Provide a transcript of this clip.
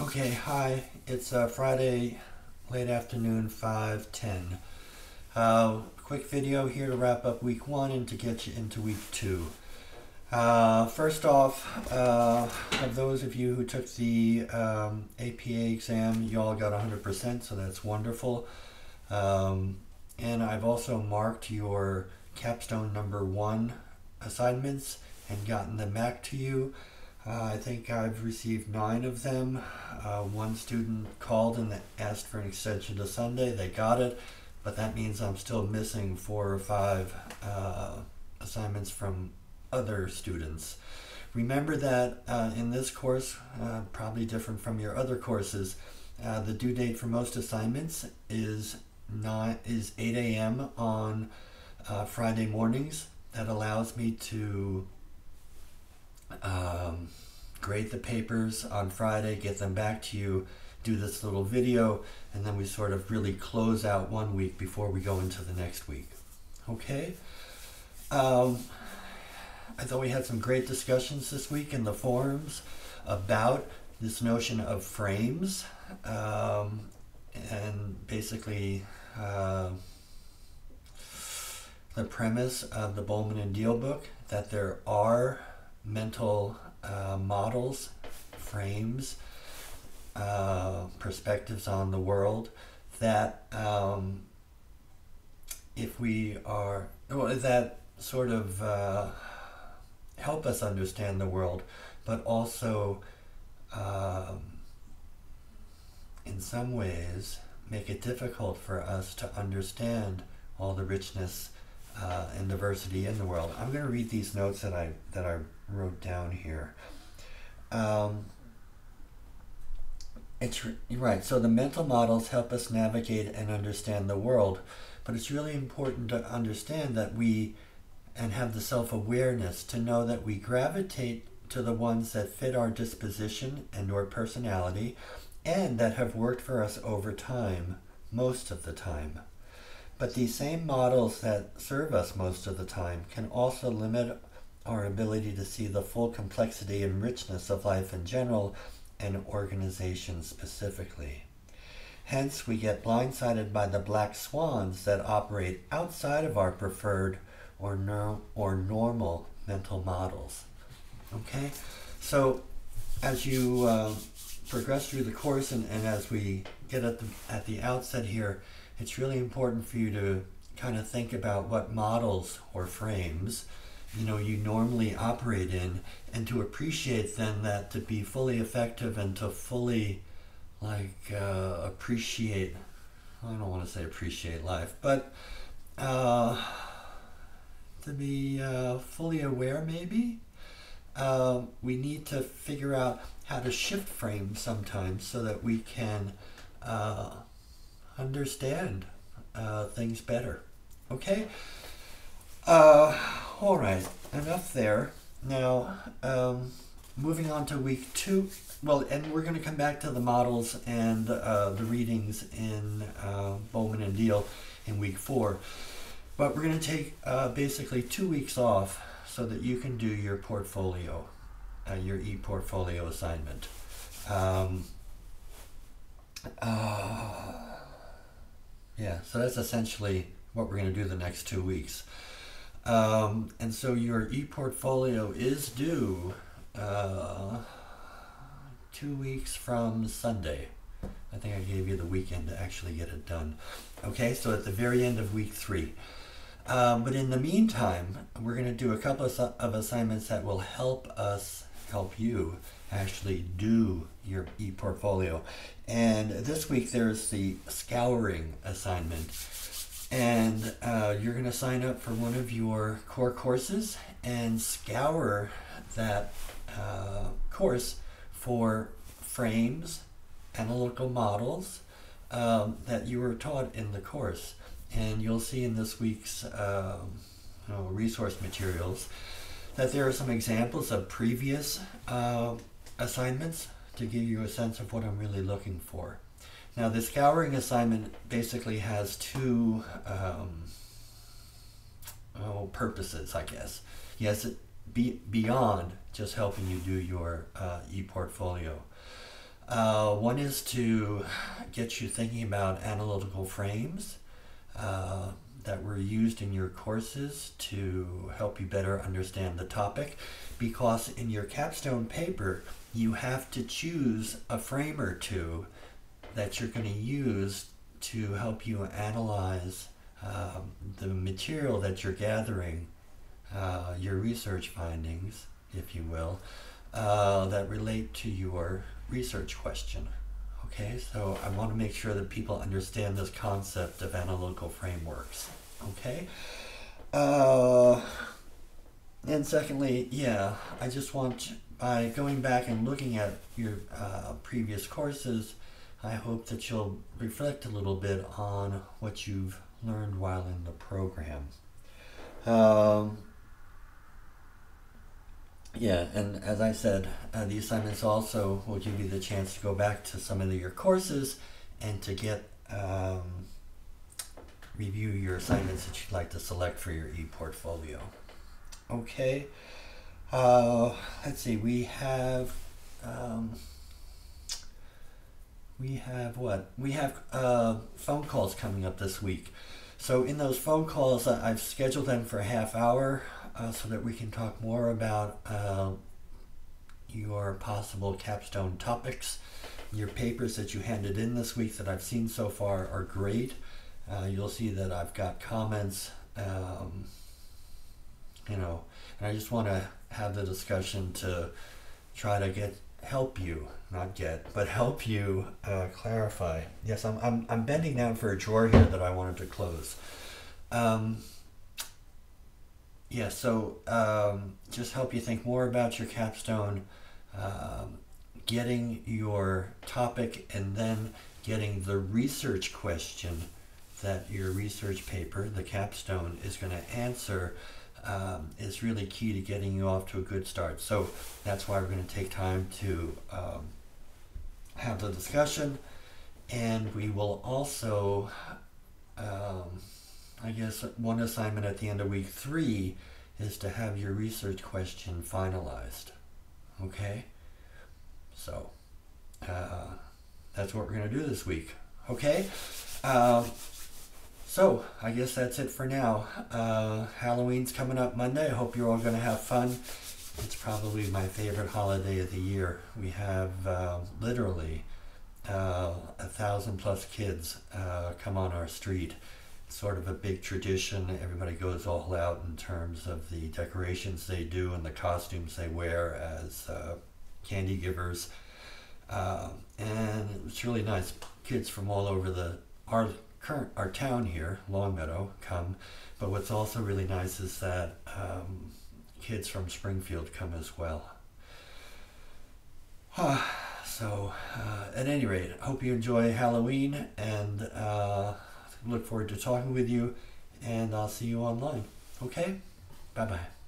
Okay, hi. It's Friday, late afternoon, 5:10. Quick video here to wrap up week one and to get you into week two. First off, of those of you who took the APA exam, you all got 100%, so that's wonderful. And I've also marked your capstone number one assignments and gotten them back to you. I think I've received 9 of them. One student called and asked for an extension to Sunday. They got it, but that means I'm still missing 4 or 5 assignments from other students. Remember that in this course, probably different from your other courses, the due date for most assignments is 8 a.m. on Friday mornings. That allows me to grade the papers on Friday, get them back to you, do this little video, and then we sort of really close out one week before we go into the next week. Okay? I thought we had some great discussions this week in the forums about this notion of frames, and basically the premise of the Bowman and Deal book, that there are mental models, frames, perspectives on the world that if we are, well, that sort of help us understand the world, but also in some ways make it difficult for us to understand all the richness and diversity in the world. I'm going to read these notes that I wrote down here. You're right. So the mental models help us navigate and understand the world, but it's really important to understand that and have the self-awareness to know that we gravitate to the ones that fit our disposition and or personality and that have worked for us over time, most of the time. But these same models that serve us most of the time can also limit our ability to see the full complexity and richness of life in general and organization specifically. Hence, we get blindsided by the black swans that operate outside of our preferred or normal mental models. Okay? So, as you progress through the course and as we get at the outset here, it's really important for you to kind of think about what models or frames you normally operate in, and to appreciate then that to be fully effective and to fully appreciate, I don't want to say appreciate life, but to be fully aware maybe, we need to figure out how to shift frames sometimes so that we can understand things better. Okay? All right, enough there. Now, moving on to week two. Well, and we're going to come back to the models and the readings in Bowman and Deal in week 4. But we're going to take basically 2 weeks off so that you can do your portfolio, your e-portfolio assignment. Yeah, so that's essentially what we're going to do the next 2 weeks. And so your e-portfolio is due 2 weeks from Sunday. I think I gave you the weekend to actually get it done. Okay, so at the very end of week 3. But in the meantime, we're going to do a couple of assignments that will help you actually do your e-portfolio. And this week there's the scouring assignment. And you're going to sign up for one of your core courses and scour that course for frames, analytical models that you were taught in the course. And you'll see in this week's resource materials that there are some examples of previous assignments to give you a sense of what I'm really looking for. Now, the scouring assignment basically has 2 purposes, I guess. Yes, beyond just helping you do your e-portfolio. One is to get you thinking about analytical frames that were used in your courses to help you better understand the topic, because in your capstone paper you have to choose a frame or two that you're going to use to help you analyze the material that you're gathering, your research findings, if you will, that relate to your research question. Okay, so I want to make sure that people understand this concept of analytical frameworks. Okay, and secondly, yeah, I just want, by going back and looking at your previous courses, I hope that you'll reflect a little bit on what you've learned while in the program. Yeah, and as I said, the assignments also will give you the chance to go back to some of your courses and to get review your assignments that you'd like to select for your e-portfolio. Okay, let's see, we have what? We have phone calls coming up this week. So in those phone calls, I've scheduled them for a half hour so that we can talk more about your possible capstone topics. Your papers that you handed in this week that I've seen so far are great. You'll see that I've got comments, and I just want to have the discussion to try to help you clarify. Yes, I'm bending down for a drawer here that I wanted to close. Just help you think more about your capstone, getting your topic, and then getting the research question that your research paper, the capstone, is going to answer, is really key to getting you off to a good start. So that's why we're going to take time to have the discussion, and we will also, I guess one assignment at the end of week 3 is to have your research question finalized. Okay? So, that's what we're going to do this week. Okay? So, I guess that's it for now. Halloween's coming up Monday. I hope you're all going to have fun. It's probably my favorite holiday of the year. We have literally 1,000+ kids come on our street. It's sort of a big tradition. Everybody goes all out in terms of the decorations they do and the costumes they wear as candy givers. And it's really nice. Kids from all over our town here, Longmeadow, come. But what's also really nice is that kids from Springfield come as well. So, at any rate, hope you enjoy Halloween, and look forward to talking with you, and I'll see you online. Okay? Bye-bye.